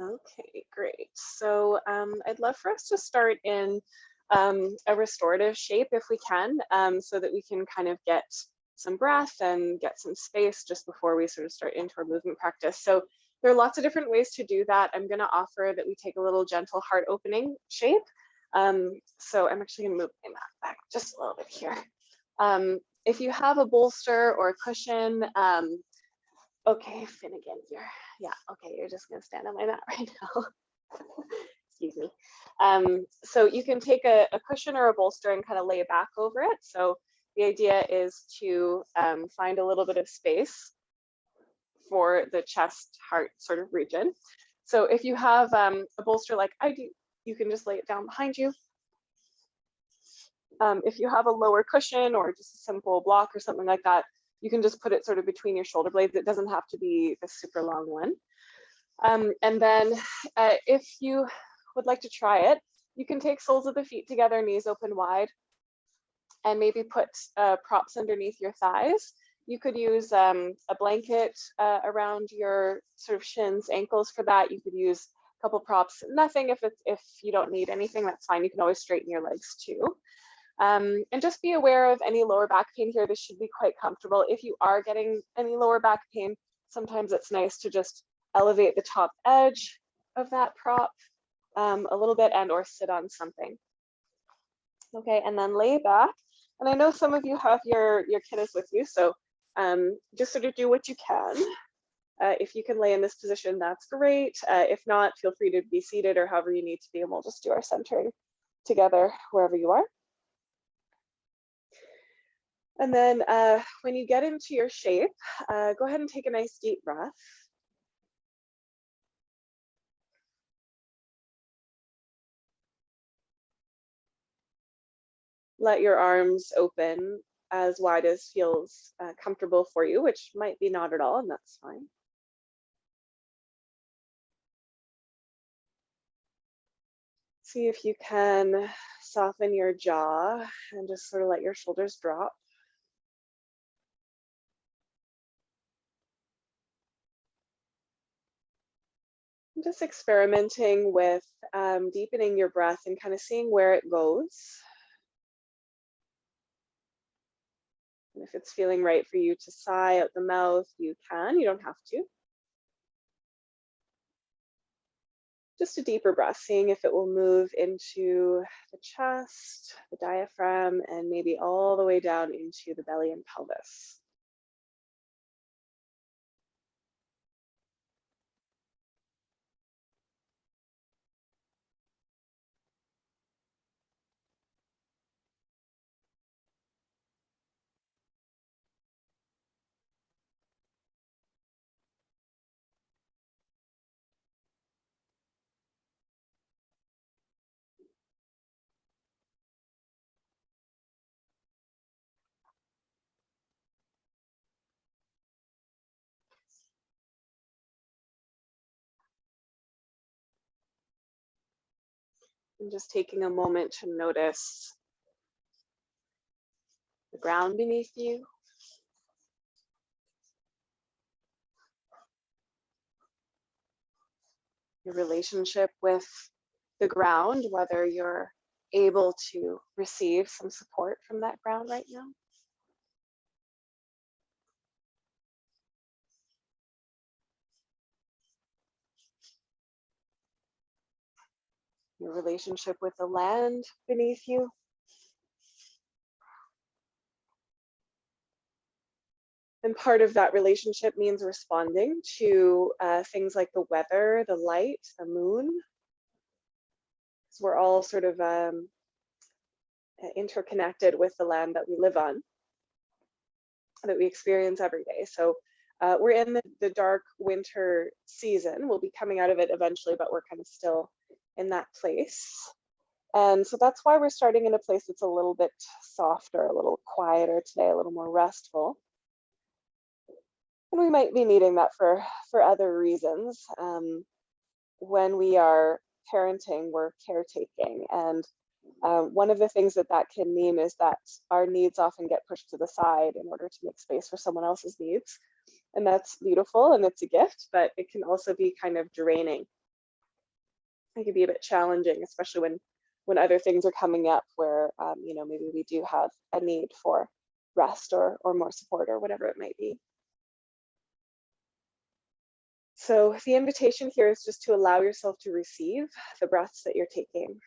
Okay, great. So I'd love for us to start in a restorative shape if we can, so that we can kind of get some breath and get some space just before we sort of start into our movement practice. So there are lots of different ways to do that. I'm going to offer that we take a little gentle heart opening shape. So I'm actually going to move my mat back just a little bit here. If you have a bolster or a cushion, okay, Finnegan here. Yeah, okay, you're just gonna stand on my mat right now. Excuse me. So you can take a cushion or a bolster and kind of lay back over it. So the idea is to find a little bit of space for the chest, heart sort of region. So if you have a bolster like I do, you can just lay it down behind you. If you have a lower cushion or just a simple block or something like that, you can just put it sort of between your shoulder blades. It doesn't have to be a super long one. And then if you would like to try it, you can take soles of the feet together, knees open wide, and maybe put props underneath your thighs. You could use a blanket around your sort of shins, ankles for that. You could use a couple props, nothing if you don't need anything, that's fine. You can always straighten your legs too. And just be aware of any lower back pain here. This should be quite comfortable. If you are getting any lower back pain, sometimes it's nice to just elevate the top edge of that prop a little bit and or sit on something. Okay, and then lay back. And I know some of you have your kiddos with you, so just sort of do what you can. If you can lay in this position, that's great. If not, feel free to be seated or however you need to be, and we'll just do our centering together wherever you are. And then when you get into your shape, go ahead and take a nice deep breath. Let your arms open as wide as feels comfortable for you, which might be not at all, and that's fine. See if you can soften your jaw and just sort of let your shoulders drop. Just experimenting with deepening your breath and kind of seeing where it goes. And if it's feeling right for you to sigh out the mouth, you can, you don't have to. Just a deeper breath, seeing if it will move into the chest, the diaphragm, and maybe all the way down into the belly and pelvis. And just taking a moment to notice the ground beneath you. Your relationship with the ground, whether you're able to receive some support from that ground right now. Your relationship with the land beneath you. And part of that relationship means responding to things like the weather, the light, the moon. So we're all sort of interconnected with the land that we live on, that we experience every day. So we're in the dark winter season. We'll be coming out of it eventually, but we're kind of still in that place. And so that's why we're starting in a place that's a little bit softer, a little quieter today, a little more restful. And we might be needing that for other reasons. When we are parenting, we're caretaking. And one of the things that can mean is that our needs often get pushed to the side in order to make space for someone else's needs. And that's beautiful and it's a gift, but it can also be kind of draining it can be a bit challenging, especially when other things are coming up where, you know, maybe we do have a need for rest or more support or whatever it might be. So the invitation here is just to allow yourself to receive the breaths that you're taking.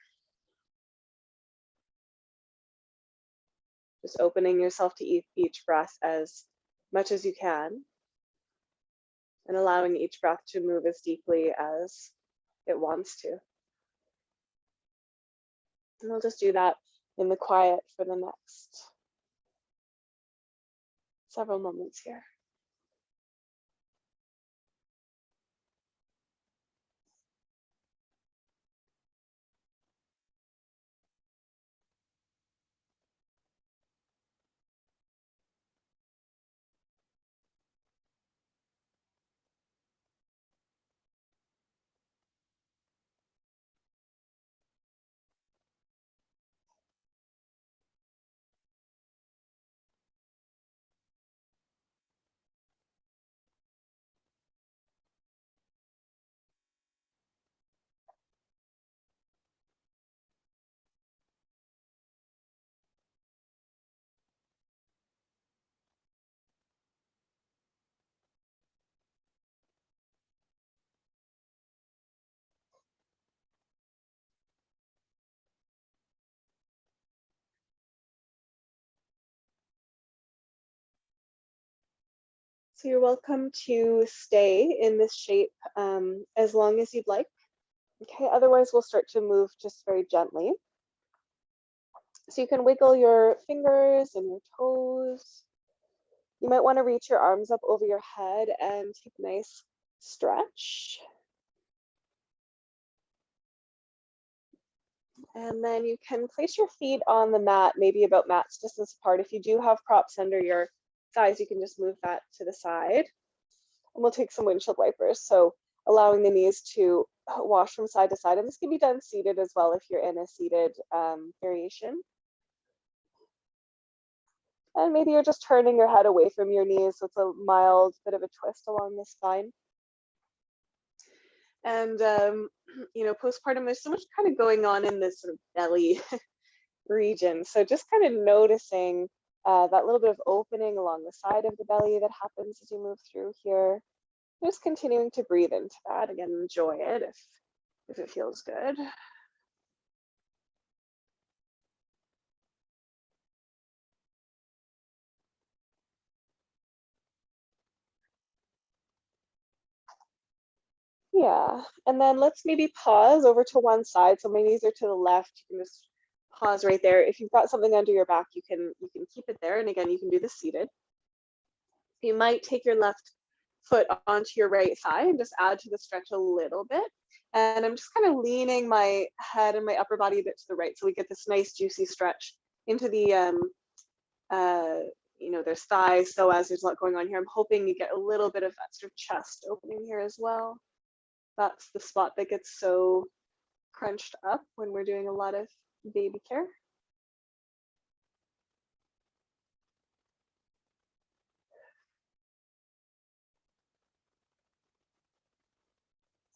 Just opening yourself to each breath as much as you can, and allowing each breath to move as deeply as it wants to. And we'll just do that in the quiet for the next several moments here. So you're welcome to stay in this shape as long as you'd like. Okay, otherwise we'll start to move just very gently. So you can wiggle your fingers and your toes. You might want to reach your arms up over your head and take a nice stretch. And then you can place your feet on the mat, maybe about mat's distance apart. If you do have props under your thighs, you can just move that to the side. And we'll take some windshield wipers. So allowing the knees to wash from side to side. And this can be done seated as well if you're in a seated variation. And maybe you're just turning your head away from your knees. So it's a mild bit of a twist along the spine. And, you know, postpartum, there's so much kind of going on in this sort of belly region. So just kind of noticing that little bit of opening along the side of the belly that happens as you move through here. Just continuing to breathe into that. Again, enjoy it if it feels good. Yeah, and then let's maybe pause over to one side. So my knees are to the left. You can just pause right there. If you've got something under your back, you can keep it there. And again, you can do this seated. You might take your left foot onto your right thigh and just add to the stretch a little bit. And I'm just kind of leaning my head and my upper body a bit to the right, so we get this nice juicy stretch into the you know, there's thighs, so as there's a lot going on here, I'm hoping you get a little bit of that sort of chest opening here as well. That's the spot that gets so crunched up when we're doing a lot of baby care.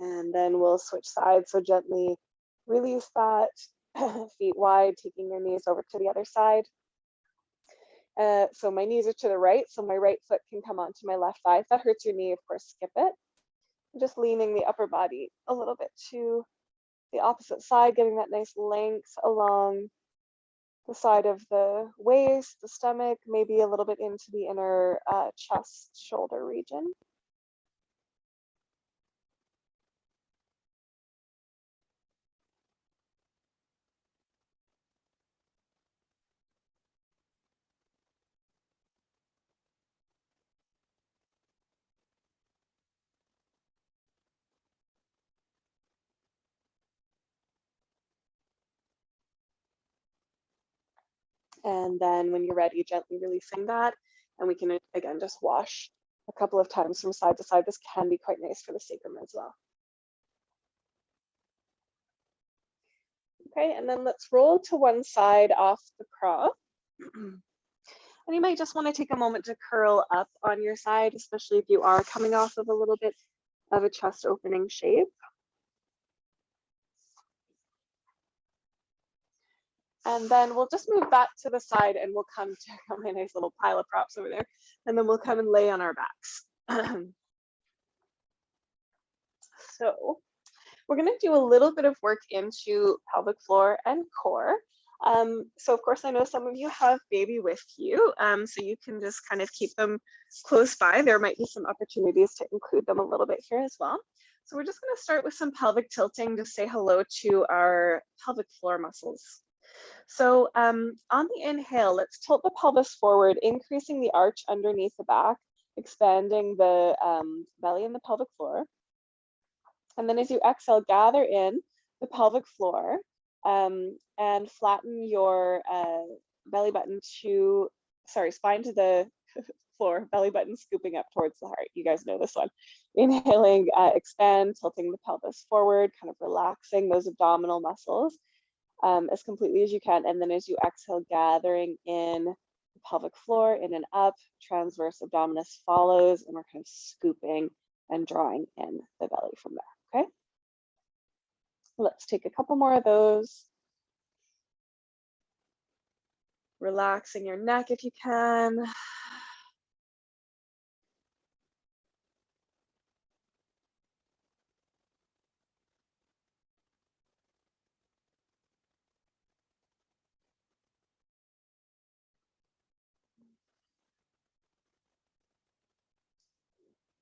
And then we'll switch sides, so gently release that, feet wide, taking your knees over to the other side. So my knees are to the right, so my right foot can come onto my left thigh. If that hurts your knee, of course, skip it. I'm just leaning the upper body a little bit to the opposite side, getting that nice length along the side of the waist, the stomach, maybe a little bit into the inner chest, shoulder region. And then when you're ready, gently releasing that. And we can, again, just wash a couple of times from side to side. This can be quite nice for the sacrum as well. Okay, and then let's roll to one side off the prop. And you might just want to take a moment to curl up on your side, especially if you are coming off of a little bit of a chest opening shape. And then we'll just move that to the side and we'll come to my nice little pile of props over there. And then we'll come and lay on our backs. So we're going to do a little bit of work into pelvic floor and core. So of course, I know some of you have baby with you, so you can just kind of keep them close by. There might be some opportunities to include them a little bit here as well. So we're just going to start with some pelvic tilting to say hello to our pelvic floor muscles. So on the inhale, let's tilt the pelvis forward, increasing the arch underneath the back, expanding the belly and the pelvic floor. And then as you exhale, gather in the pelvic floor and flatten your belly button to, spine to the floor, belly button scooping up towards the heart. You guys know this one. Inhaling, expand, tilting the pelvis forward, kind of relaxing those abdominal muscles as completely as you can. And then as you exhale, gathering in the pelvic floor, in and up, transverse abdominis follows, and we're kind of scooping and drawing in the belly from there. Okay, let's take a couple more of those. Relaxing your neck if you can.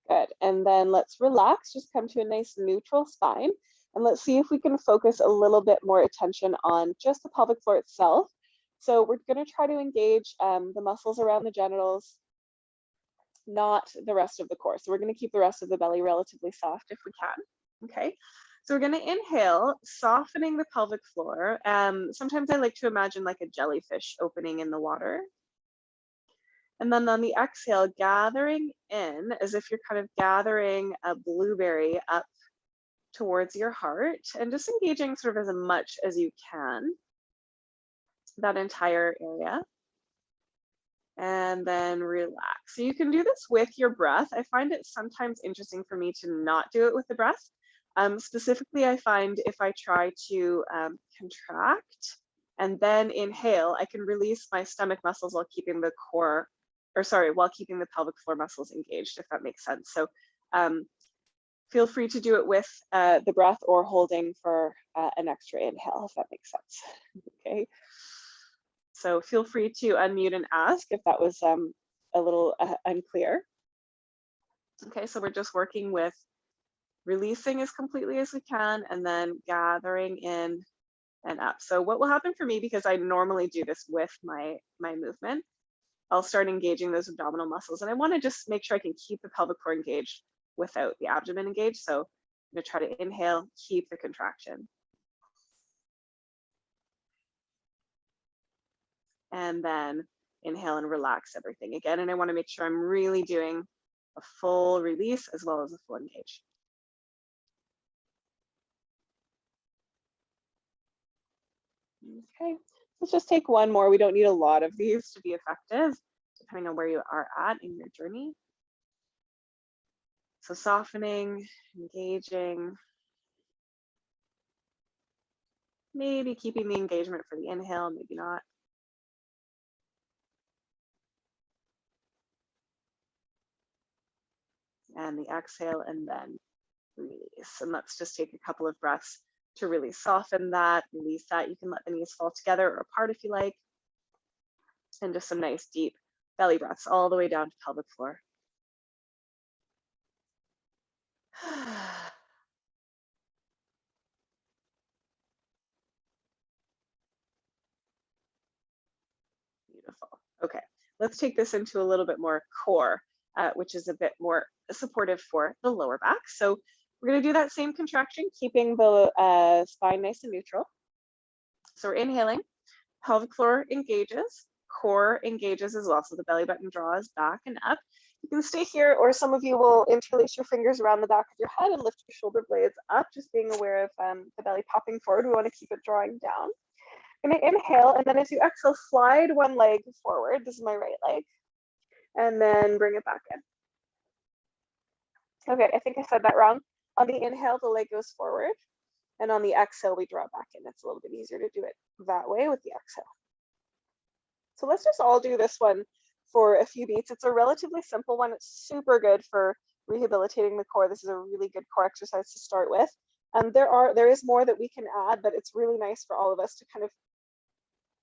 Good, and then let's relax, just come to a nice neutral spine. And let's see if we can focus a little bit more attention on just the pelvic floor itself. So we're going to try to engage the muscles around the genitals, not the rest of the core. So we're going to keep the rest of the belly relatively soft if we can. Okay, so we're going to inhale, softening the pelvic floor. Sometimes I like to imagine like a jellyfish opening in the water. And then on the exhale, gathering in as if you're kind of gathering a blueberry up towards your heart and just engaging sort of as much as you can, that entire area. And then relax. So you can do this with your breath. I find it sometimes interesting for me to not do it with the breath. Specifically, I find if I try to contract and then inhale, I can release my stomach muscles while keeping the core, while keeping the pelvic floor muscles engaged, if that makes sense. So feel free to do it with the breath or holding for an extra inhale, if that makes sense. Okay. So feel free to unmute and ask if that was a little unclear. Okay, so we're just working with releasing as completely as we can and then gathering in and up. So what will happen for me, because I normally do this with my movement, I'll start engaging those abdominal muscles. And I want to just make sure I can keep the pelvic floor engaged without the abdomen engaged. So I'm going to try to inhale, keep the contraction. And then inhale and relax everything again. And I want to make sure I'm really doing a full release as well as a full engage. Okay, let's just take one more. We don't need a lot of these to be effective, depending on where you are at in your journey. So softening, engaging, maybe keeping the engagement for the inhale, maybe not. And the exhale, and then release. And let's just take a couple of breaths to really soften that, release that. You can let the knees fall together or apart if you like. And just some nice deep belly breaths all the way down to pelvic floor. Beautiful. Okay, let's take this into a little bit more core, which is a bit more supportive for the lower back. So we're going to do that same contraction, keeping the spine nice and neutral. So we're inhaling, pelvic floor engages, core engages as well. So the belly button draws back and up. You can stay here, or some of you will interlace your fingers around the back of your head and lift your shoulder blades up, just being aware of the belly popping forward. We want to keep it drawing down. I'm going to inhale, and then as you exhale, slide one leg forward. This is my right leg. And then bring it back in. Okay, I think I said that wrong. On the inhale, the leg goes forward. And on the exhale, we draw back in. It's a little bit easier to do it that way with the exhale. So let's just all do this one for a few beats. It's a relatively simple one. It's super good for rehabilitating the core. This is a really good core exercise to start with. There is more that we can add, but it's really nice for all of us to kind of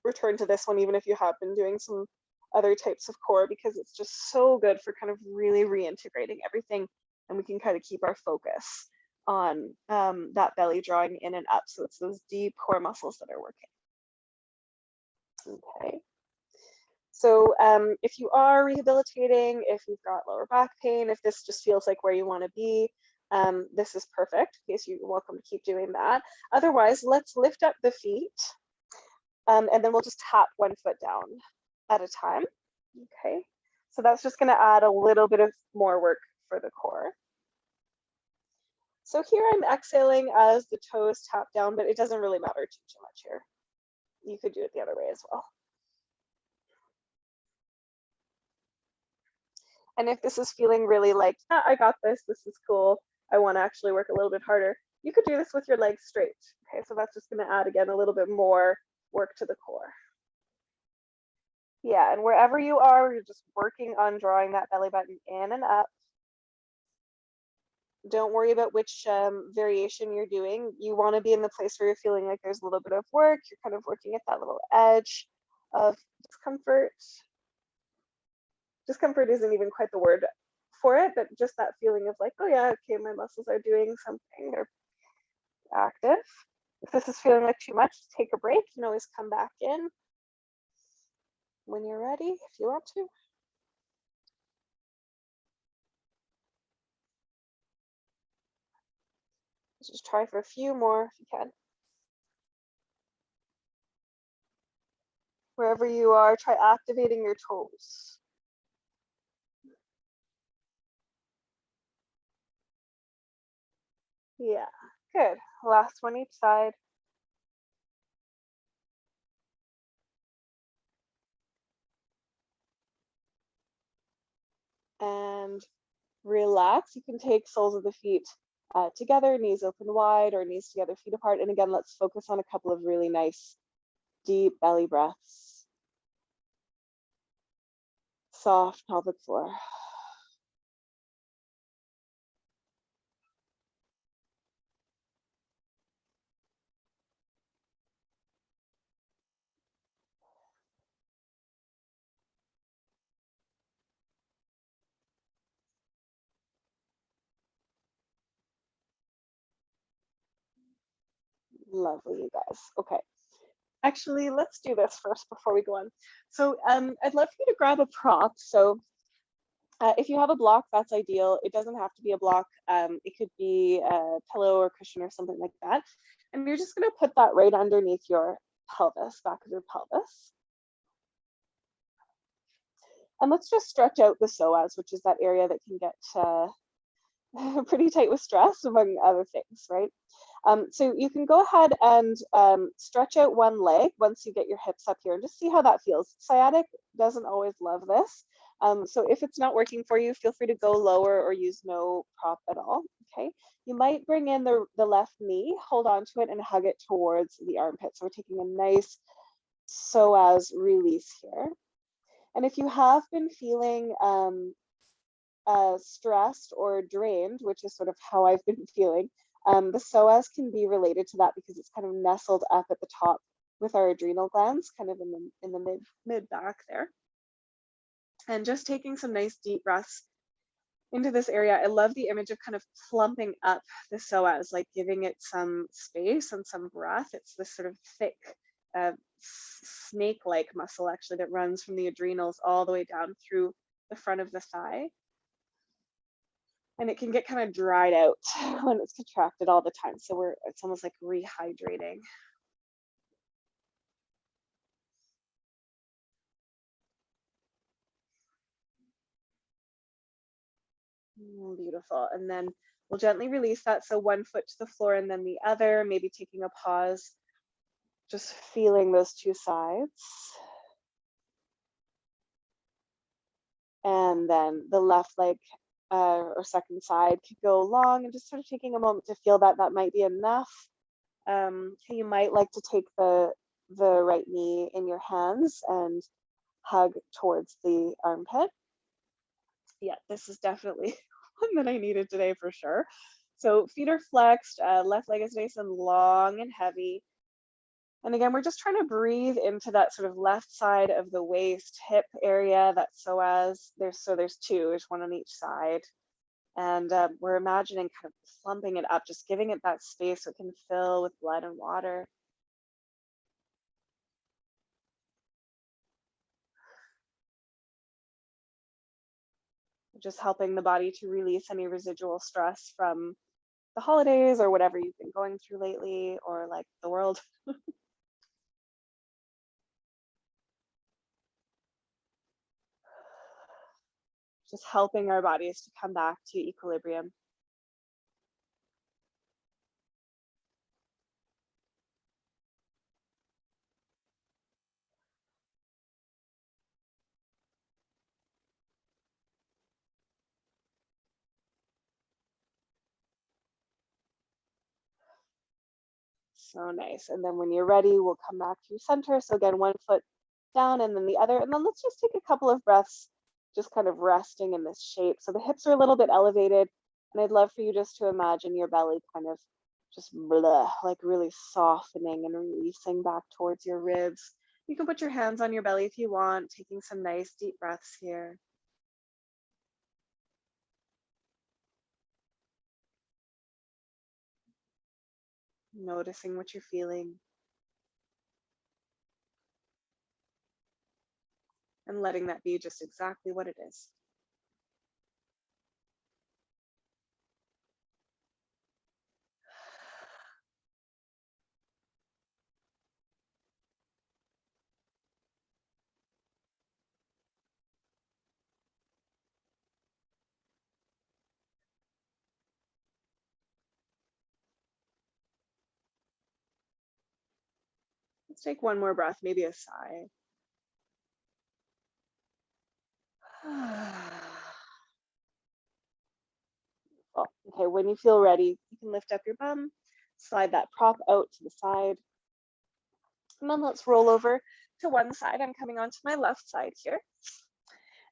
return to this one, even if you have been doing some other types of core, because it's just so good for kind of really reintegrating everything, and we can kind of keep our focus on that belly drawing in and up. So it's those deep core muscles that are working. Okay. So if you are rehabilitating, if you've got lower back pain, if this just feels like where you want to be, this is perfect. Okay, so you're welcome to keep doing that. Otherwise, let's lift up the feet, and then we'll just tap one foot down at a time. Okay, so that's just going to add a little bit of more work for the core. So here I'm exhaling as the toes tap down, but it doesn't really matter too much here. You could do it the other way as well. And if this is feeling really like, I got this is cool, I want to actually work a little bit harder, you could do this with your legs straight. Okay, so that's just going to add, again, a little bit more work to the core. Yeah, and wherever you are, you're just working on drawing that belly button in and up. Don't worry about which variation you're doing. You want to be in the place where you're feeling like there's a little bit of work. You're kind of working at that little edge of discomfort. Discomfort isn't even quite the word for it, but just that feeling of like, oh yeah, okay, my muscles are doing something, they're active. If this is feeling like too much, take a break. You can always come back in when you're ready, if you want to. Just try for a few more if you can. Wherever you are, try activating your toes. Yeah, good. Last one each side. And relax. You can take soles of the feet together, knees open wide, or knees together, feet apart. And again, let's focus on a couple of really nice, deep belly breaths. Soft pelvic floor. Lovely, you guys. Okay. Actually, let's do this first before we go on. So I'd love for you to grab a prop. So if you have a block, that's ideal. It doesn't have to be a block. It could be a pillow or cushion or something like that. And you're just going to put that right underneath your pelvis, back of your pelvis. And let's just stretch out the psoas, which is that area that can get pretty tight with stress, among other things, right? So you can go ahead and stretch out one leg once you get your hips up here and just see how that feels. Sciatic doesn't always love this. So if it's not working for you, feel free to go lower or use no prop at all, okay? You might bring in the left knee, hold on to it and hug it towards the armpit. So we're taking a nice psoas release here. And if you have been feeling stressed or drained, which is sort of how I've been feeling, the psoas can be related to that because it's kind of nestled up at the top with our adrenal glands, kind of in the mid back there. And just taking some nice deep breaths into this area. I love the image of kind of plumping up the psoas, like giving it some space and some breath. It's this sort of thick, snake-like muscle actually that runs from the adrenals all the way down through the front of the thigh. And it can get kind of dried out when it's contracted all the time. So it's almost like rehydrating. Beautiful. And then we'll gently release that. So one foot to the floor and then the other, maybe taking a pause, just feeling those two sides. And then the left leg or second side could go long and just sort of taking a moment to feel that. That might be enough. Okay, you might like to take the right knee in your hands and hug towards the armpit. Yeah, this is definitely one that I needed today for sure. So feet are flexed, left leg is nice and long and heavy. And again, we're just trying to breathe into that sort of left side of the waist, hip area, that psoas. There's two, there's one on each side. And we're imagining kind of plumping it up, just giving it that space so it can fill with blood and water. Just helping the body to release any residual stress from the holidays or whatever you've been going through lately, or like the world. Just helping our bodies to come back to equilibrium. So nice. And then when you're ready, we'll come back to center. So again, one foot down and then the other. And then let's just take a couple of breaths, just kind of resting in this shape. So the hips are a little bit elevated. And I'd love for you just to imagine your belly kind of just blah, like really softening and releasing back towards your ribs. You can put your hands on your belly if you want, taking some nice deep breaths here. Noticing what you're feeling and letting that be just exactly what it is. Let's take one more breath, maybe a sigh. Oh, okay, when you feel ready, you can lift up your bum, slide that prop out to the side, and then let's roll over to one side. I'm coming onto my left side here.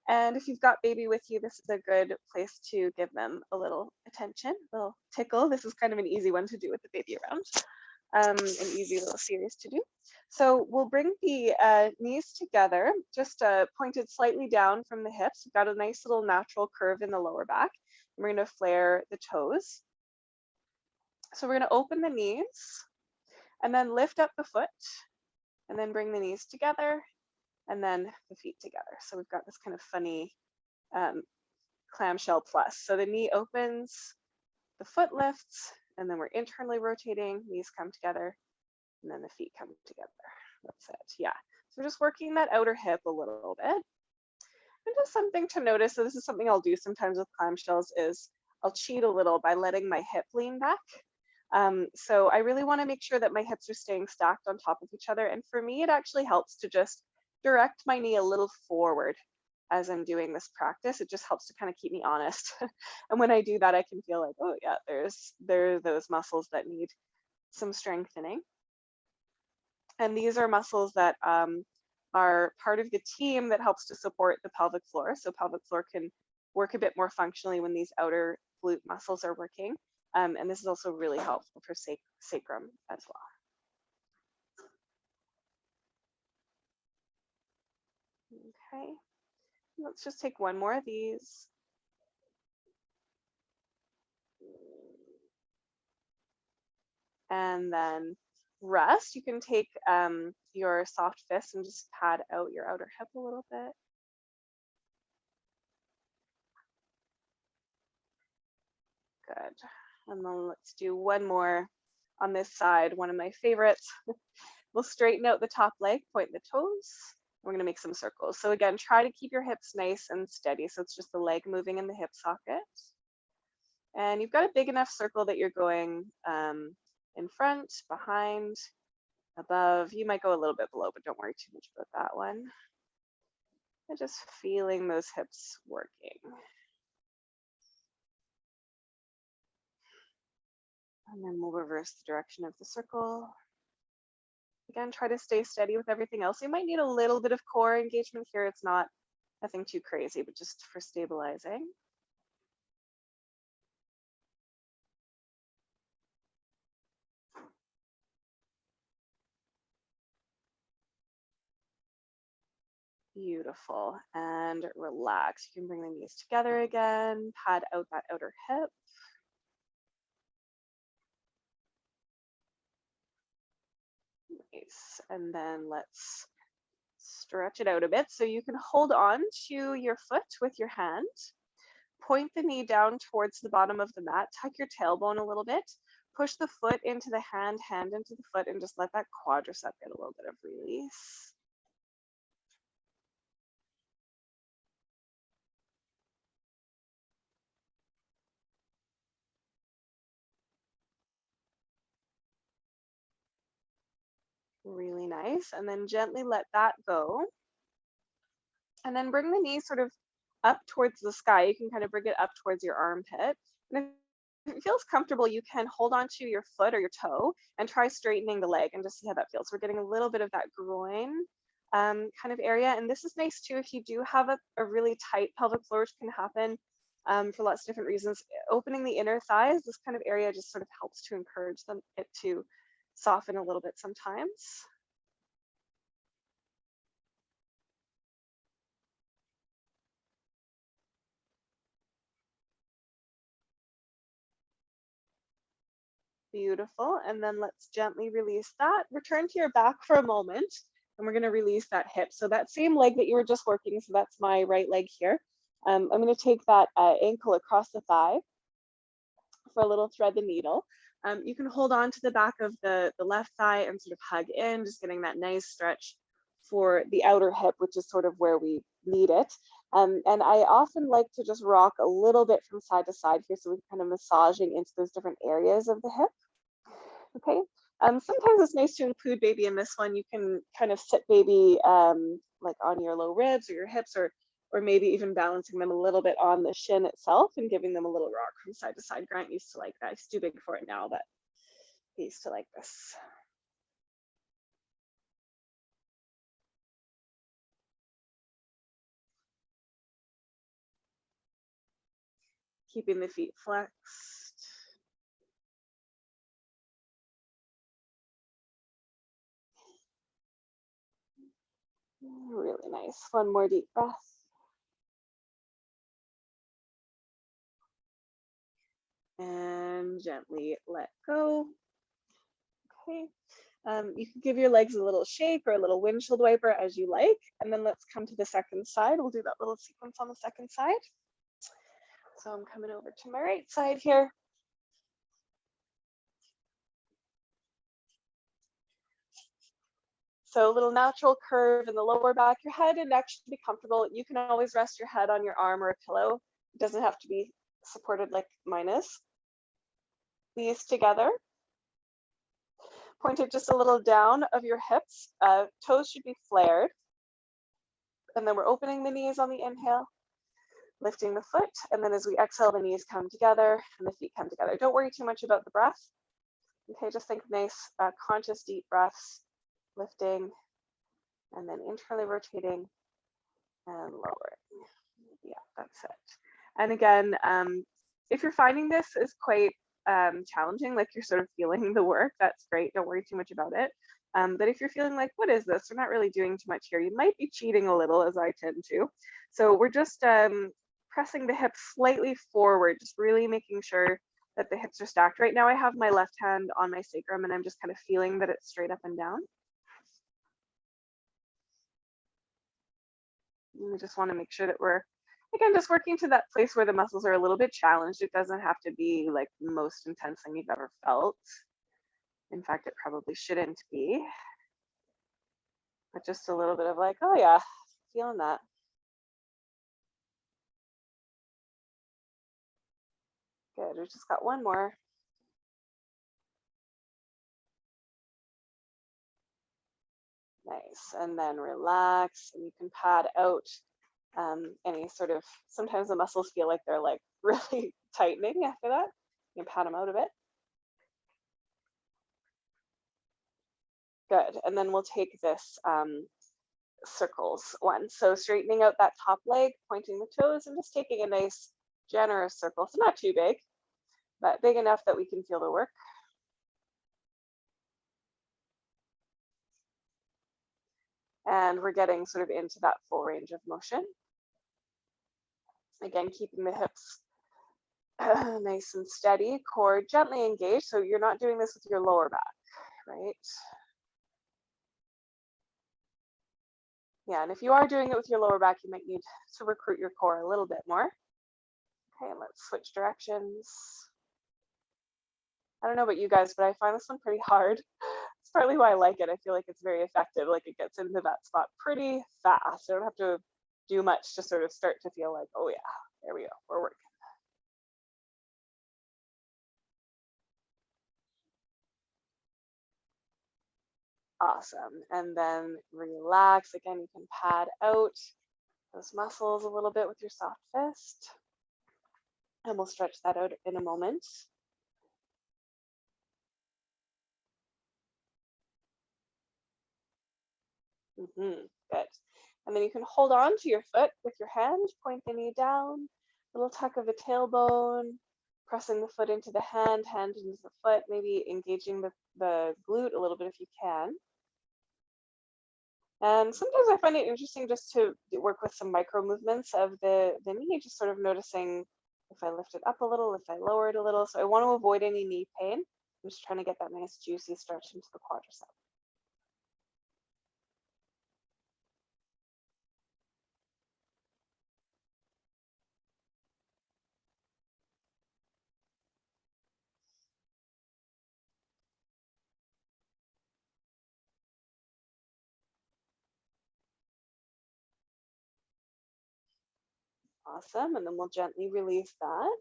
And if you've got baby with you, this is a good place to give them a little attention, a little tickle. This is kind of an easy one to do with the baby around, an easy little series to do. So we'll bring the knees together, just pointed slightly down from the hips. We've got a nice little natural curve in the lower back. We're going to flare the toes. So we're going to open the knees and then lift up the foot and then bring the knees together and then the feet together. So we've got this kind of funny clamshell plus. So the knee opens, the foot lifts, and then we're internally rotating, knees come together, and then the feet come together. That's it, yeah. So we're just working that outer hip a little bit. And just something to notice, so this is something I'll do sometimes with clamshells, is I'll cheat a little by letting my hip lean back. So I really want to make sure that my hips are staying stacked on top of each other. And for me, it actually helps to just direct my knee a little forward as I'm doing this practice. It just helps to kind of keep me honest. And when I do that, I can feel like, oh yeah, there are those muscles that need some strengthening. And these are muscles that are part of the team that helps to support the pelvic floor. So pelvic floor can work a bit more functionally when these outer glute muscles are working. And this is also really helpful for sacrum as well. Okay, let's just take one more of these. And then rest. You can take your soft fist and just pad out your outer hip a little bit. Good. And then let's do one more on this side, one of my favorites. We'll straighten out the top leg, point the toes. We're going to make some circles. So again, try to keep your hips nice and steady. So it's just the leg moving in the hip socket. And you've got a big enough circle that you're going in front, behind, above. You might go a little bit below, but don't worry too much about that one. And just feeling those hips working. And then we'll reverse the direction of the circle. Again, try to stay steady with everything else. You might need a little bit of core engagement here. It's not nothing too crazy, but just for stabilizing. Beautiful. And relax. You can bring the knees together again, pad out that outer hip. Nice. And then let's stretch it out a bit. So you can hold on to your foot with your hand, point the knee down towards the bottom of the mat, tuck your tailbone a little bit, push the foot into the hand, hand into the foot, and just let that quadricep get a little bit of release. Really nice. And then gently let that go. And then bring the knee sort of up towards the sky. You can kind of bring it up towards your armpit. And if it feels comfortable, you can hold on to your foot or your toe and try straightening the leg and just see how that feels. We're getting a little bit of that groin kind of area. And this is nice too if you do have a really tight pelvic floor, which can happen for lots of different reasons. Opening the inner thighs, this kind of area just sort of helps to encourage it to soften a little bit sometimes. Beautiful. And then let's gently release that. Return to your back for a moment, and we're going to release that hip. So that same leg that you were just working, so that's my right leg here. I'm going to take that ankle across the thigh for a little thread the needle. You can hold on to the back of the left thigh and sort of hug in, just getting that nice stretch for the outer hip, which is sort of where we need it. And I often like to just rock a little bit from side to side here, so we're kind of massaging into those different areas of the hip. Okay. Sometimes it's nice to include baby in this one. You can kind of sit baby like on your low ribs or your hips, or maybe even balancing them a little bit on the shin itself and giving them a little rock from side to side. Grant used to like that. He's too big for it now, but he used to like this. Keeping the feet flexed. Really nice. One more deep breath. And gently let go. Okay. You can give your legs a little shake or a little windshield wiper as you like. And then let's come to the second side. We'll do that little sequence on the second side. So I'm coming over to my right side here. So a little natural curve in the lower back. Your head and neck should be comfortable. You can always rest your head on your arm or a pillow. It doesn't have to be supported like mine is. Knees together. Point it just a little down of your hips. Toes should be flared. And then we're opening the knees on the inhale, lifting the foot. And then as we exhale, the knees come together and the feet come together. Don't worry too much about the breath. Okay, just think nice, conscious deep breaths, lifting, and then internally rotating and lowering. Yeah, that's it. And again, if you're finding this is quite challenging, like you're sort of feeling the work, that's great. Don't worry too much about it. But if you're feeling like, what is this? We're not really doing too much here. You might be cheating a little, as I tend to. So we're just pressing the hips slightly forward, just really making sure that the hips are stacked. Right now I have my left hand on my sacrum and I'm just kind of feeling that it's straight up and down. We just want to make sure that we're, again, just working to that place where the muscles are a little bit challenged. It doesn't have to be like the most intense thing you've ever felt. In fact, it probably shouldn't be. But just a little bit of like, oh yeah, feeling that. Good, we just got one more. Nice, and then relax, and you can pad out any sort of, sometimes the muscles feel like they're like really tightening after that. You can pad them out a bit. Good. And then we'll take this circles one. So straightening out that top leg, pointing the toes, and just taking a nice generous circle. So not too big, but big enough that we can feel the work. And we're getting sort of into that full range of motion. Again, keeping the hips nice and steady, core gently engaged. So you're not doing this with your lower back, right? Yeah, and if you are doing it with your lower back, you might need to recruit your core a little bit more. Okay, let's switch directions. I don't know about you guys, but I find this one pretty hard. It's partly why I like it. I feel like it's very effective. Like it gets into that spot pretty fast. I don't have to do much to sort of start to feel like, oh yeah, there we go, we're working. Awesome. And then relax. Again, you can pad out those muscles a little bit with your soft fist. And we'll stretch that out in a moment. Good. And then you can hold on to your foot with your hand, point the knee down, little tuck of the tailbone, pressing the foot into the hand, hand into the foot, maybe engaging the glute a little bit if you can. And sometimes I find it interesting just to work with some micro movements of the knee, just sort of noticing if I lift it up a little, if I lower it a little. So I want to avoid any knee pain. I'm just trying to get that nice juicy stretch into the quadricep. Awesome. And then we'll gently release that.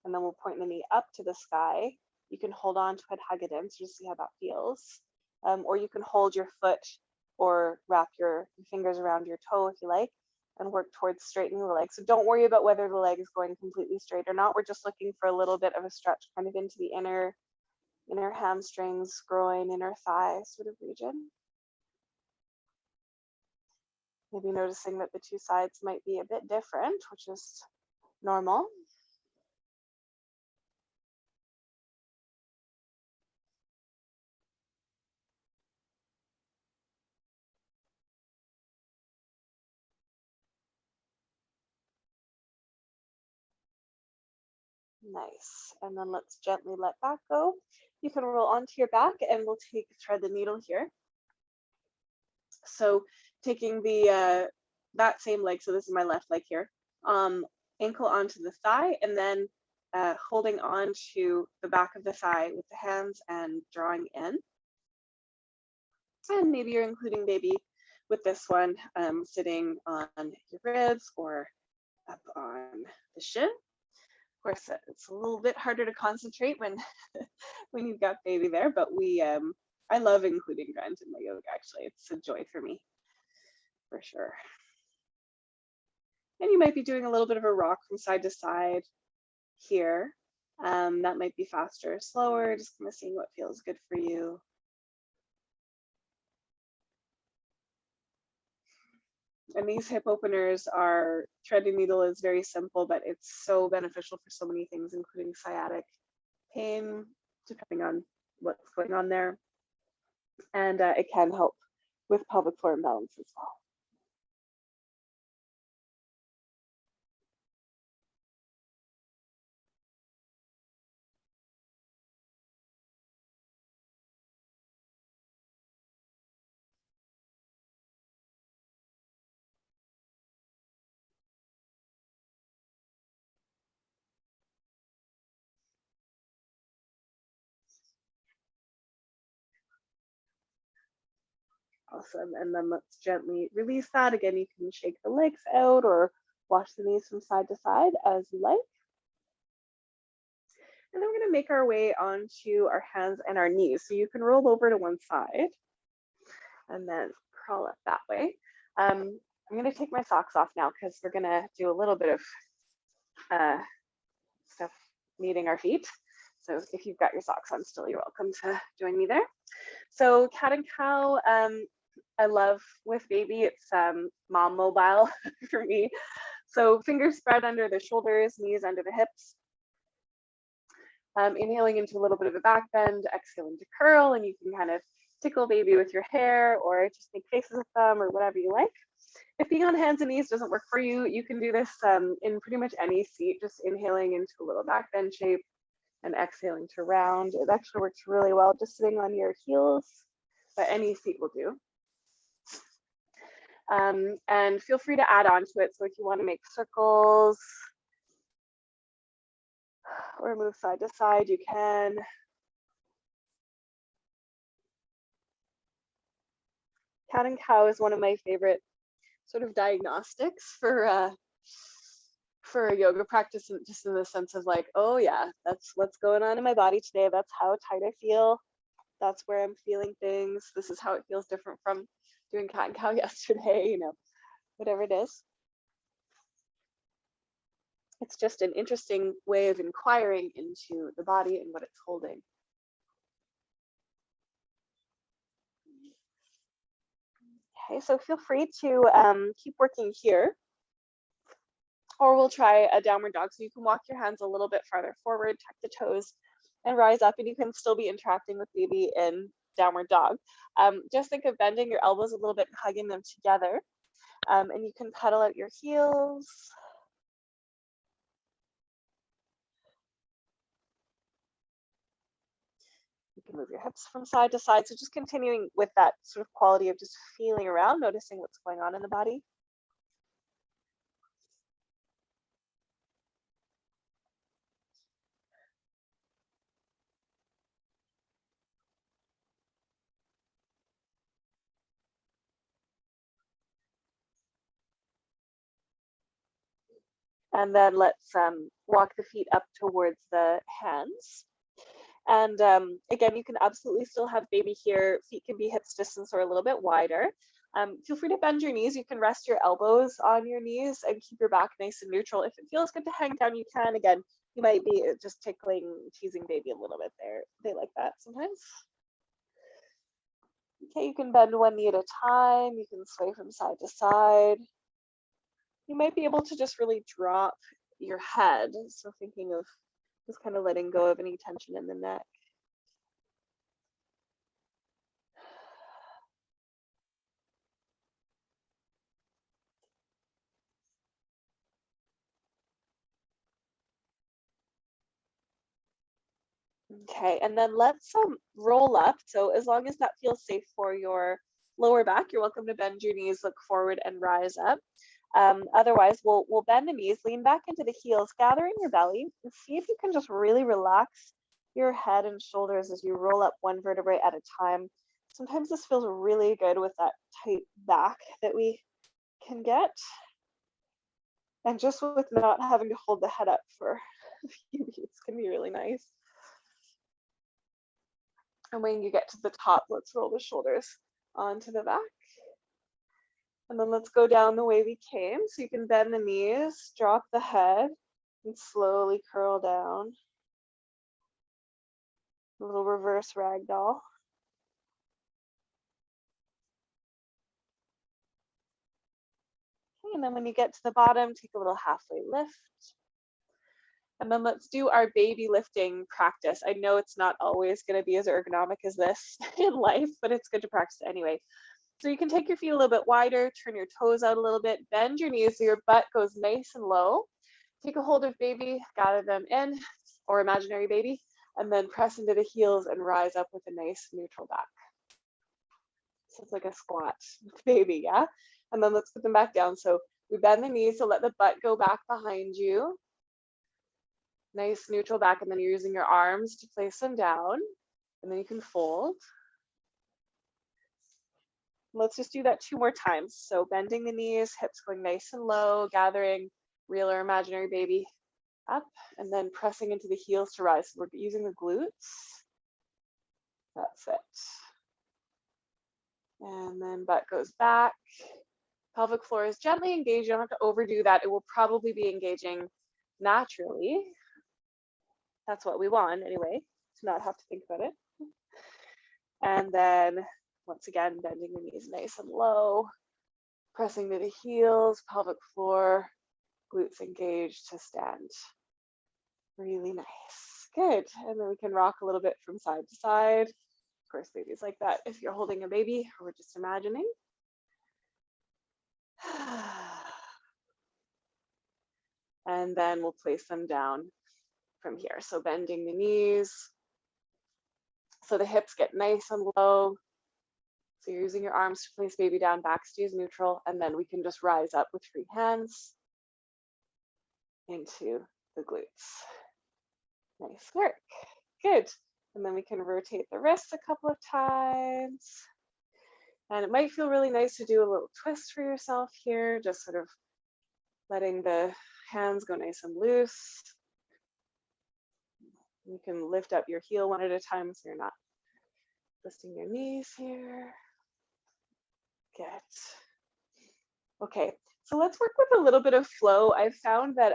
And then we'll point the knee up to the sky. You can hold on to it, hug it in, so just see how that feels. Or you can hold your foot or wrap your fingers around your toe if you like, and work towards straightening the leg. So don't worry about whether the leg is going completely straight or not. We're just looking for a little bit of a stretch kind of into the inner hamstrings, groin, inner thigh sort of region. Maybe noticing that the two sides might be a bit different, which is normal. Nice. And then let's gently let that go. You can roll onto your back and we'll thread the needle here. So taking the that same leg, so this is my left leg here, ankle onto the thigh, and then holding on to the back of the thigh with the hands and drawing in. And maybe you're including baby with this one, sitting on your ribs or up on the shin. Of course, it's a little bit harder to concentrate when when you've got baby there, but I love including Grant in my yoga. Actually, it's a joy for me, for sure. And you might be doing a little bit of a rock from side to side here. That might be faster or slower, just kind of seeing what feels good for you. And these hip openers are, threading needle is very simple, but it's so beneficial for so many things, including sciatic pain, depending on what's going on there. And it can help with pelvic floor imbalance as well. Awesome. And then let's gently release that. Again, you can shake the legs out or wash the knees from side to side as you like. And then we're going to make our way onto our hands and our knees. So you can roll over to one side and then crawl up that way. I'm going to take my socks off now because we're going to do a little bit of stuff meeting our feet. So if you've got your socks on still, you're welcome to join me there. So cat and cow, I love with baby, it's mom mobile for me. So fingers spread under the shoulders, knees under the hips. Inhaling into a little bit of a back bend, exhaling to curl, and you can kind of tickle baby with your hair or just make faces with them or whatever you like. If being on hands and knees doesn't work for you, you can do this in pretty much any seat, just inhaling into a little back bend shape and exhaling to round. It actually works really well just sitting on your heels, but any seat will do. And feel free to add on to it. So if you want to make circles or move side to side, you can. Cat and cow is one of my favorite sort of diagnostics for a yoga practice, just in the sense of like, oh yeah, that's what's going on in my body today. That's how tight I feel. That's where I'm feeling things. This is how it feels different from doing cat and cow yesterday, you know, whatever it is. It's just an interesting way of inquiring into the body and what it's holding. Okay, so feel free to keep working here, or we'll try a downward dog. So you can walk your hands a little bit farther forward, tuck the toes, and rise up, and you can still be interacting with baby in downward dog. Just think of bending your elbows a little bit and hugging them together, and you can pedal out your heels. You can move your hips from side to side. So just continuing with that sort of quality of just feeling around, noticing what's going on in the body. And then let's walk the feet up towards the hands. And again, you can absolutely still have baby here. Feet can be hips distance or a little bit wider. Feel free to bend your knees. You can rest your elbows on your knees and keep your back nice and neutral. If it feels good to hang down, you can. Again, you might be just tickling, teasing baby a little bit there. They like that sometimes. Okay, you can bend one knee at a time. You can sway from side to side. You might be able to just really drop your head. So thinking of just kind of letting go of any tension in the neck. Okay, and then let's roll up. So as long as that feels safe for your lower back, you're welcome to bend your knees, look forward and rise up. Otherwise, we'll bend the knees, lean back into the heels, gather in your belly, and see if you can just really relax your head and shoulders as you roll up one vertebrae at a time. Sometimes this feels really good with that tight back that we can get. And just with not having to hold the head up for a few beats can be really nice. And when you get to the top, let's roll the shoulders onto the back. And then let's go down the way we came. So you can bend the knees, drop the head, and slowly curl down. A little reverse ragdoll. Okay, and then when you get to the bottom, take a little halfway lift. And then let's do our baby lifting practice. I know it's not always going to be as ergonomic as this in life, but it's good to practice anyway. So you can take your feet a little bit wider, turn your toes out a little bit, bend your knees so your butt goes nice and low. Take a hold of baby, gather them in, or imaginary baby, and then press into the heels and rise up with a nice neutral back. So it's like a squat with baby, yeah? And then let's put them back down. So we bend the knees, so let the butt go back behind you. Nice neutral back, and then you're using your arms to place them down, and then you can fold. Let's just do that 2 more times. So bending the knees, hips going nice and low, gathering real or imaginary baby up, and then pressing into the heels to rise. So we're using the glutes. That's it. And then butt goes back. Pelvic floor is gently engaged. You don't have to overdo that. It will probably be engaging naturally. That's what we want anyway, to not have to think about it. And then once again, bending the knees nice and low, pressing to the heels, pelvic floor, glutes engaged to stand. Really nice. Good. And then we can rock a little bit from side to side. Of course, babies like that if you're holding a baby or we're just imagining. And then we'll place them down from here. So bending the knees so the hips get nice and low. So you're using your arms to place baby down, back stays neutral, and then we can just rise up with free hands into the glutes. Nice work. Good. And then we can rotate the wrists a couple of times. And it might feel really nice to do a little twist for yourself here, just sort of letting the hands go nice and loose. You can lift up your heel one at a time so you're not twisting your knees here. Good. Okay, so let's work with a little bit of flow. I've found that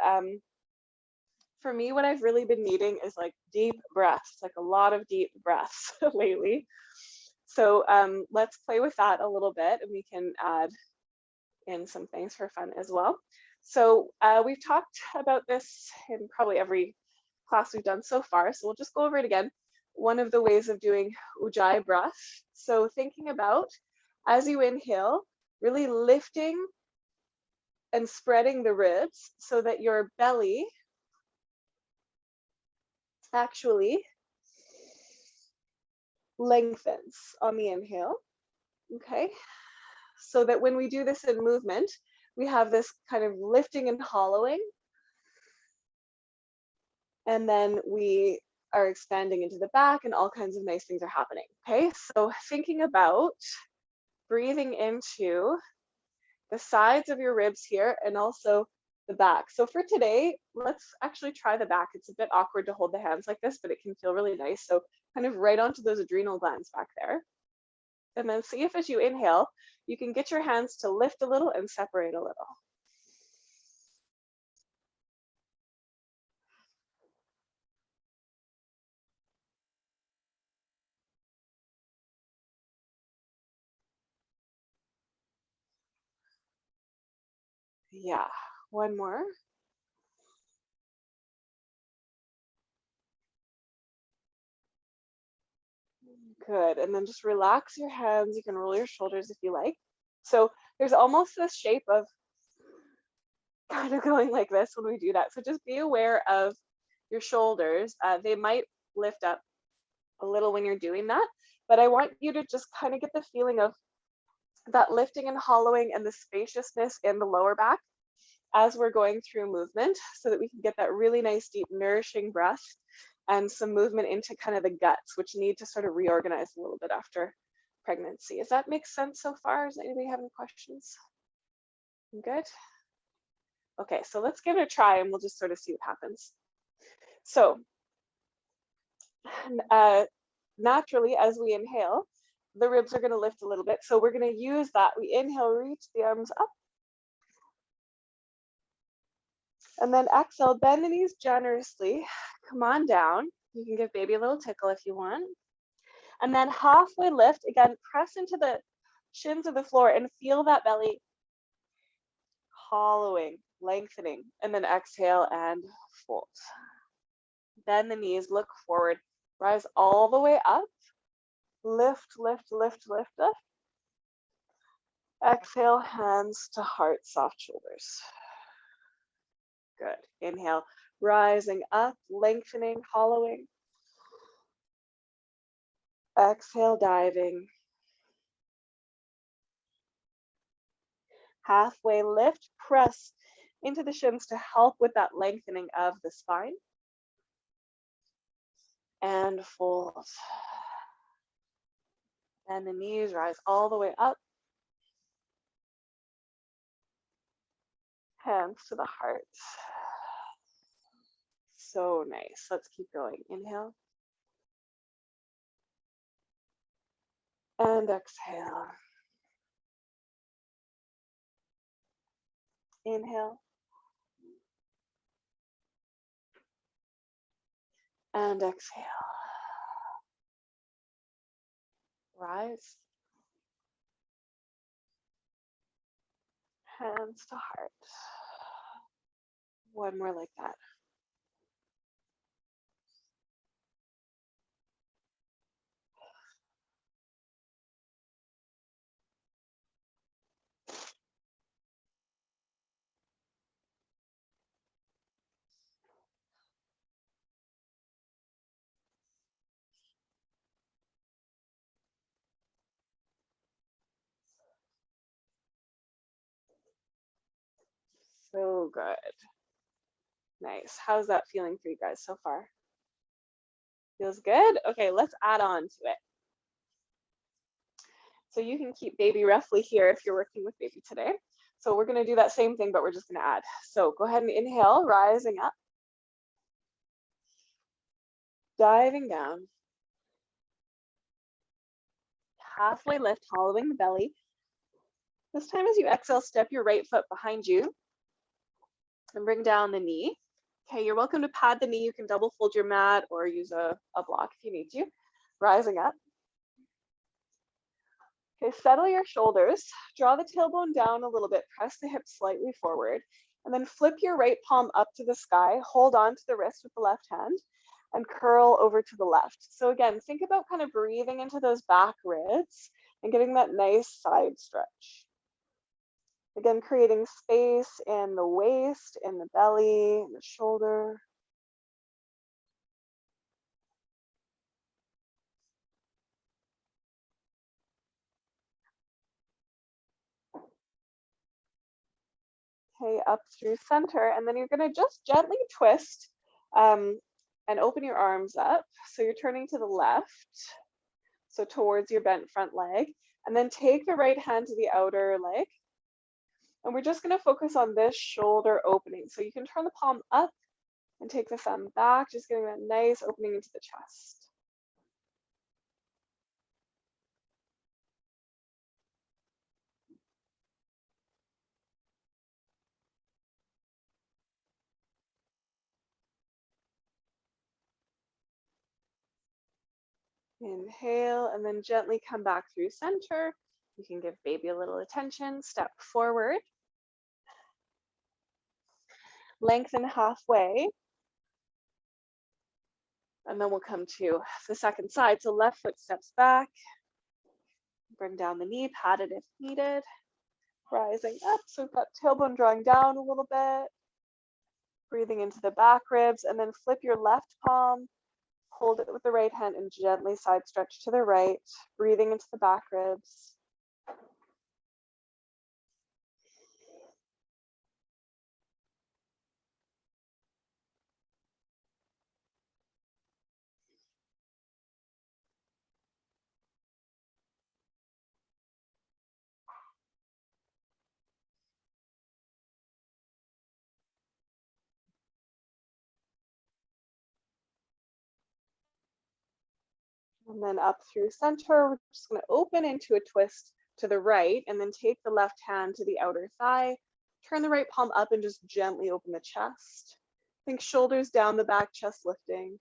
for me, what I've really been needing is like deep breaths, like a lot of deep breaths lately. So let's play with that a little bit, and we can add in some things for fun as well. So we've talked about this in probably every class we've done so far, so we'll just go over it again. One of the ways of doing Ujjayi breath. So thinking about, as you inhale, really lifting and spreading the ribs so that your belly actually lengthens on the inhale, okay? So that when we do this in movement, we have this kind of lifting and hollowing, and then we are expanding into the back and all kinds of nice things are happening, okay? So thinking about breathing into the sides of your ribs here and also the back. So for today, let's actually try the back. It's a bit awkward to hold the hands like this, but it can feel really nice. So kind of right onto those adrenal glands back there. And then see if as you inhale, you can get your hands to lift a little and separate a little. Yeah, one more. Good, and then just relax your hands. You can roll your shoulders if you like. So there's almost this shape of kind of going like this when we do that. So just be aware of your shoulders. They might lift up a little when you're doing that, but I want you to just kind of get the feeling of that lifting and hollowing and the spaciousness in the lower back as we're going through movement so that we can get that really nice, deep, nourishing breath and some movement into kind of the guts, which need to sort of reorganize a little bit after pregnancy. Does that make sense so far? Does anybody have any questions? Good? Okay, so let's give it a try and we'll just sort of see what happens. So naturally, as we inhale, the ribs are going to lift a little bit. So we're going to use that. We inhale, reach the arms up. And then exhale, bend the knees generously. Come on down. You can give baby a little tickle if you want. And then halfway lift, again, press into the shins of the floor and feel that belly hollowing, lengthening. And then exhale and fold. Bend the knees, look forward, rise all the way up. Lift, lift, lift, lift, lift. Exhale, hands to heart, soft shoulders. Good. Inhale, rising up, lengthening, hollowing. Exhale, diving. Halfway lift, press into the shins to help with that lengthening of the spine. And fold. And the knees rise all the way up. Hands to the heart. So nice. Let's keep going. Inhale. And exhale. Inhale. And exhale. Rise. Hands to heart. One more like that. So good. Nice. How's that feeling for you guys so far? Feels good? Okay, let's add on to it. So you can keep baby roughly here if you're working with baby today. So we're going to do that same thing, but we're just going to add. So go ahead and inhale, rising up. Diving down. Halfway lift, hollowing the belly. This time as you exhale, step your right foot behind you and bring down the knee. Okay, you're welcome to pad the knee. You can double fold your mat or use a block if you need to. Rising up. Okay, settle your shoulders. Draw the tailbone down a little bit. Press the hips slightly forward. And then flip your right palm up to the sky. Hold on to the wrist with the left hand and curl over to the left. So again, think about kind of breathing into those back ribs and getting that nice side stretch. Again, creating space in the waist, in the belly, in the shoulder. Okay, up through center, and then you're going to just gently twist and open your arms up. So you're turning to the left, so towards your bent front leg, and then take the right hand to the outer leg. And we're just going to focus on this shoulder opening. So you can turn the palm up and take the thumb back, just getting that nice opening into the chest. Inhale, and then gently come back through center. You can give baby a little attention, step forward. Lengthen halfway. And then we'll come to the second side. So left foot steps back. Bring down the knee, pat it if needed. Rising up, so we've got tailbone drawing down a little bit. Breathing into the back ribs, and then flip your left palm. Hold it with the right hand and gently side stretch to the right, breathing into the back ribs. And then up through center, we're just going to open into a twist to the right, and then take the left hand to the outer thigh. Turn the right palm up and just gently open the chest. Think shoulders down the back, chest lifting.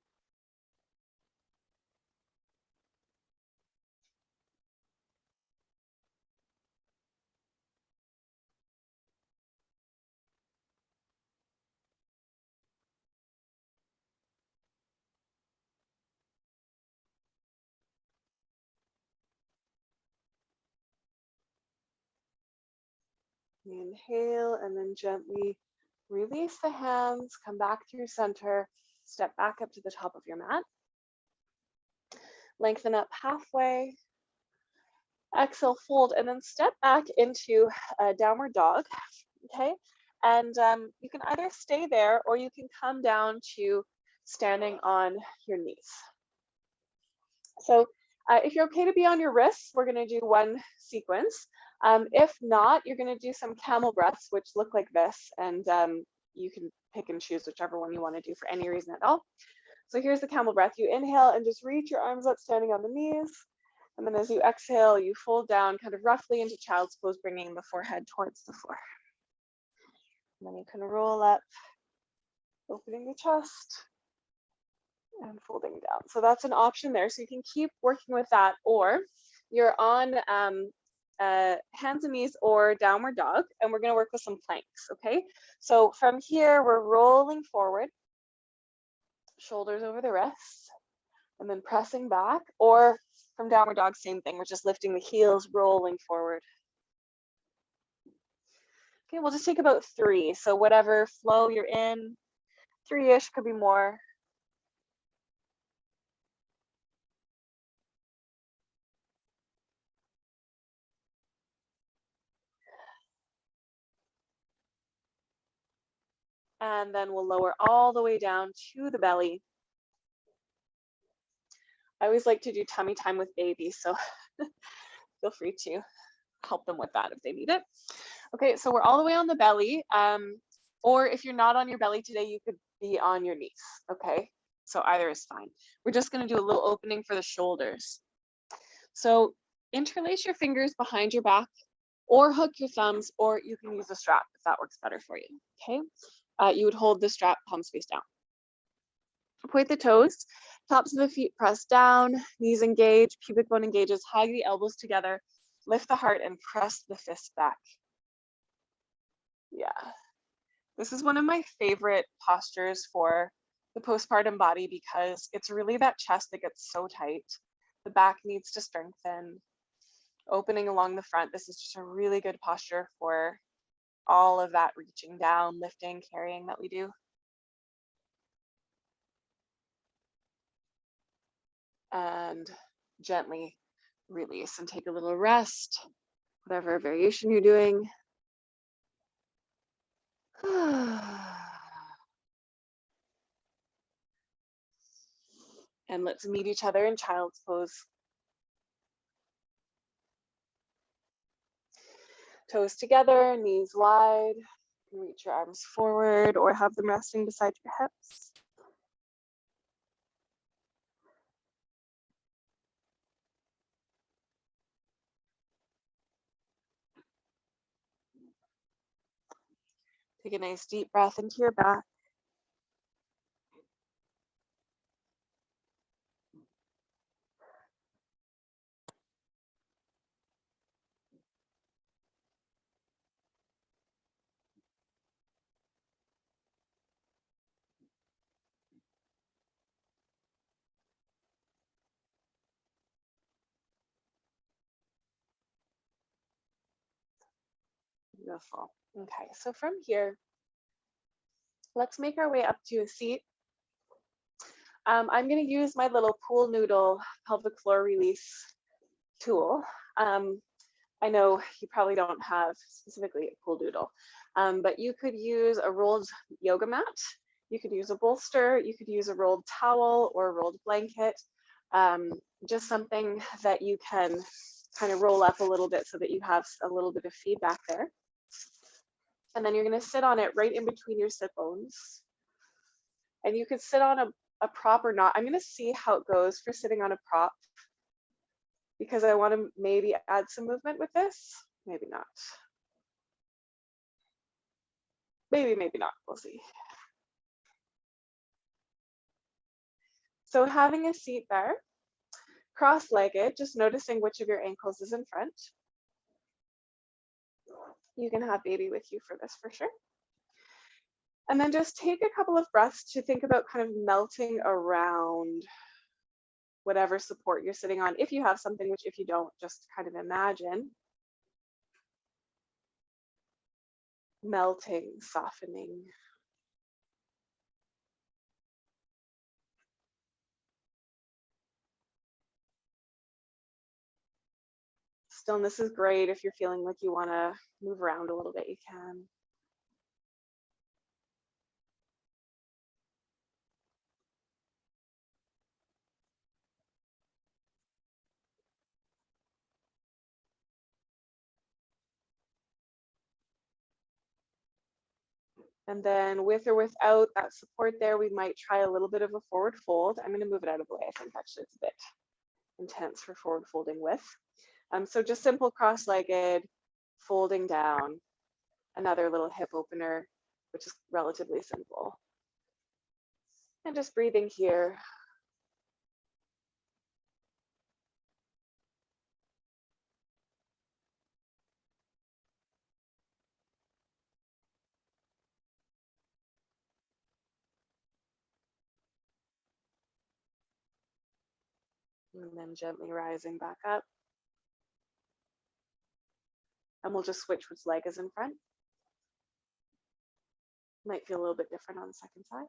Inhale, and then gently release the hands, come back through center, step back up to the top of your mat. Lengthen up halfway. Exhale, fold, and then step back into a downward dog, okay? And you can either stay there or you can come down to standing on your knees. So if you're okay to be on your wrists, we're gonna do one sequence. If not, you're gonna do some camel breaths, which look like this, and you can pick and choose whichever one you wanna do for any reason at all. So here's the camel breath. You inhale and just reach your arms up, standing on the knees. And then as you exhale, you fold down kind of roughly into child's pose, bringing the forehead towards the floor. And then you can roll up, opening the chest. and folding down. So that's an option there. So you can keep working with that, or you're on hands and knees or downward dog, and we're going to work with some planks. Okay, so from here we're rolling forward, shoulders over the wrists, and then pressing back, or from downward dog, same thing. We're just lifting the heels, rolling forward. Okay, we'll just take about 3. So whatever flow you're in, 3-ish, could be more. And then we'll lower all the way down to the belly. I always like to do tummy time with babies, so feel free to help them with that if they need it. Okay, so we're all the way on the belly. Or if you're not on your belly today, you could be on your knees. Okay, so either is fine. We're just going to do a little opening for the shoulders. So interlace your fingers behind your back, or hook your thumbs, or you can use a strap if that works better for you. Okay, you would hold the strap palms face down. Point the toes, tops of the feet press down, knees engage, pubic bone engages, hug the elbows together, lift the heart and press the fist back. Yeah, this is one of my favorite postures for the postpartum body because it's really that chest that gets so tight. The back needs to strengthen, opening along the front. This is just a really good posture for all of that reaching down, lifting, carrying that we do. And gently release and take a little rest, whatever variation you're doing. And let's meet each other in child's pose. Toes together, knees wide. Reach your arms forward or have them resting beside your hips. Take a nice deep breath into your back. Beautiful. Okay, so from here, let's make our way up to a seat. I'm going to use my little pool noodle pelvic floor release tool. I know you probably don't have specifically a pool noodle, but you could use a rolled yoga mat. You could use a bolster. You could use a rolled towel or a rolled blanket. Just something that you can kind of roll up a little bit so that you have a little bit of feedback there. And then you're going to sit on it right in between your sit bones. And you could sit on a prop or not. I'm going to see how it goes for sitting on a prop because I want to maybe add some movement with this. Maybe not. Maybe not. We'll see. So having a seat there, cross-legged, just noticing which of your ankles is in front. You can have baby with you for this for sure. And then just take a couple of breaths to think about kind of melting around whatever support you're sitting on. If you have something, which if you don't, just kind of imagine. Melting, softening. Stillness is great. If you're feeling like you want to move around a little bit, you can. And then with or without that support there, we might try a little bit of a forward fold. I'm going to move it out of the way. I think actually it's a bit intense for forward folding with. So just simple cross-legged, folding down, another little hip opener, which is relatively simple. And just breathing here. And then gently rising back up. And we'll just switch which leg is in front. Might feel a little bit different on the second side.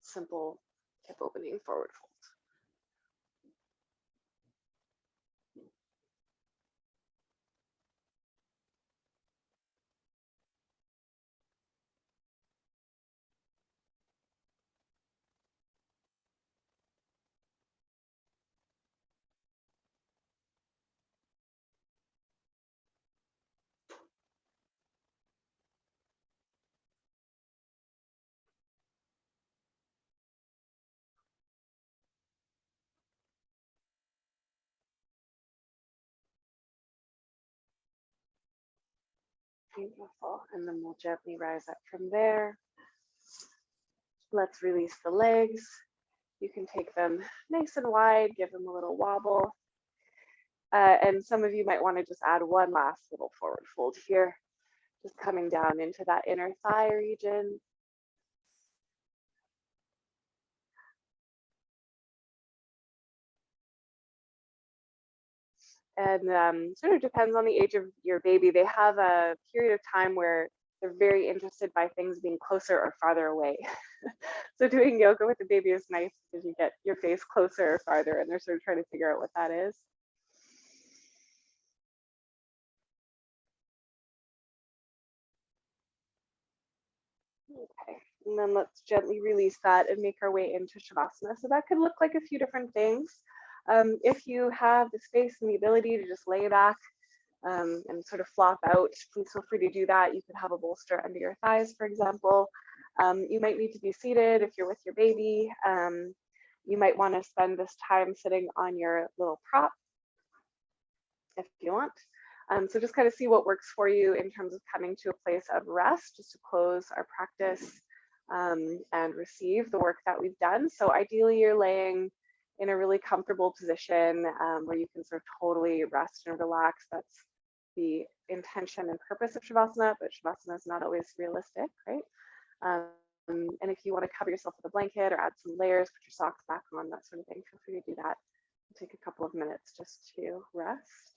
Simple hip opening forward fold. Beautiful. And then we'll gently rise up from there. Let's release the legs. You can take them nice and wide, give them a little wobble. And some of you might want to just add one last little forward fold here, just coming down into that inner thigh region. And sort of depends on the age of your baby. They have a period of time where they're very interested by things being closer or farther away. So doing yoga with the baby is nice because you get your face closer or farther, and they're sort of trying to figure out what that is. Okay, and then let's gently release that and make our way into Shavasana. So that could look like a few different things. If you have the space and the ability to just lay back and sort of flop out, please feel free to do that. You could have a bolster under your thighs, for example. You might need to be seated if you're with your baby. You might want to spend this time sitting on your little prop if you want. So just kind of see what works for you in terms of coming to a place of rest, just to close our practice and receive the work that we've done. So ideally you're laying in a really comfortable position where you can sort of totally rest and relax. That's the intention and purpose of Shavasana, but Shavasana is not always realistic, right? And if you want to cover yourself with a blanket or add some layers, put your socks back on, that sort of thing, feel free to do that. It'll take a couple of minutes just to rest.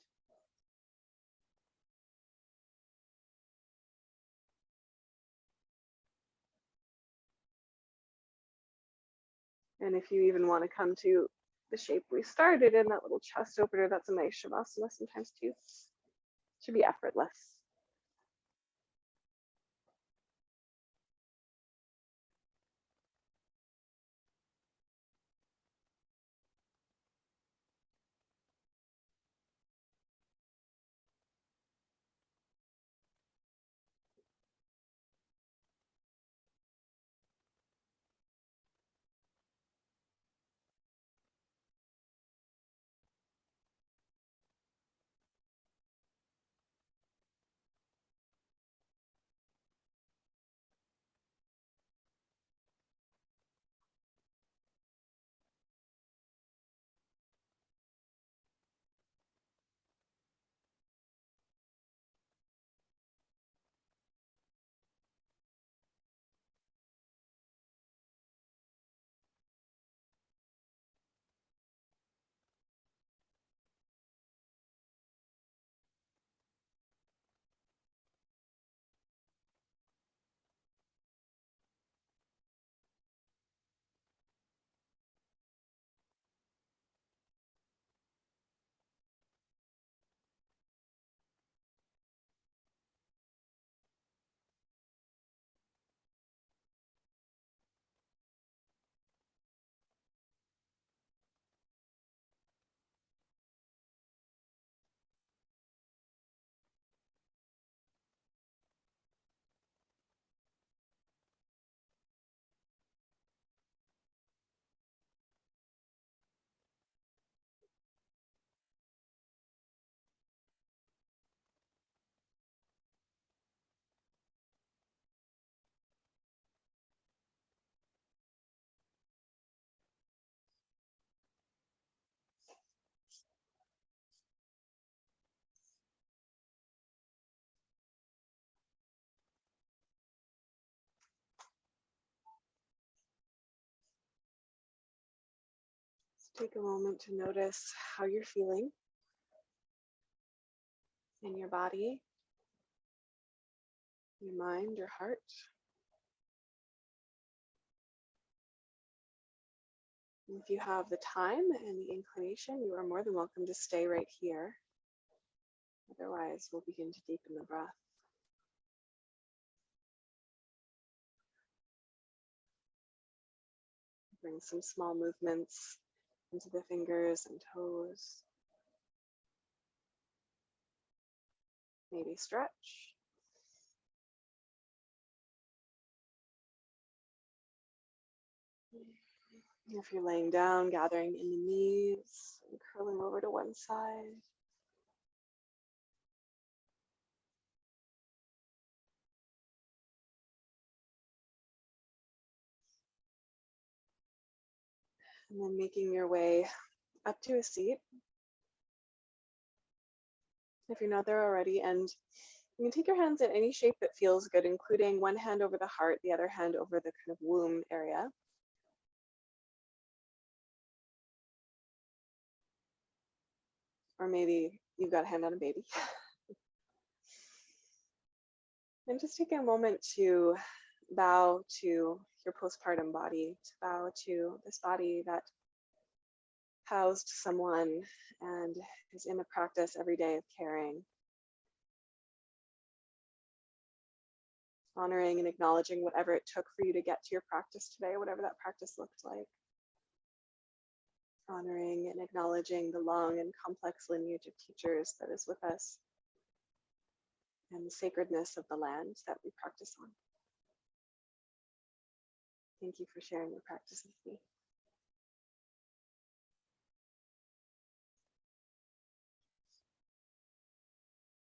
And if you even want to come to the shape we started in, that little chest opener, that's a nice Shavasana sometimes too. Should be effortless. Take a moment to notice how you're feeling in your body, your mind, your heart. And if you have the time and the inclination, you are more than welcome to stay right here. Otherwise, we'll begin to deepen the breath. Bring some small movements into the fingers and toes. Maybe stretch. If you're laying down, gathering in the knees and curling over to one side. And then making your way up to a seat. If you're not there already, and you can take your hands in any shape that feels good, including one hand over the heart, the other hand over the kind of womb area. Or maybe you've got a hand on a baby. And just take a moment to bow to your postpartum body, to bow to this body that housed someone and is in the practice every day of caring. Honoring and acknowledging whatever it took for you to get to your practice today, whatever that practice looked like. Honoring and acknowledging the long and complex lineage of teachers that is with us, and the sacredness of the land that we practice on. Thank you for sharing your practice with me.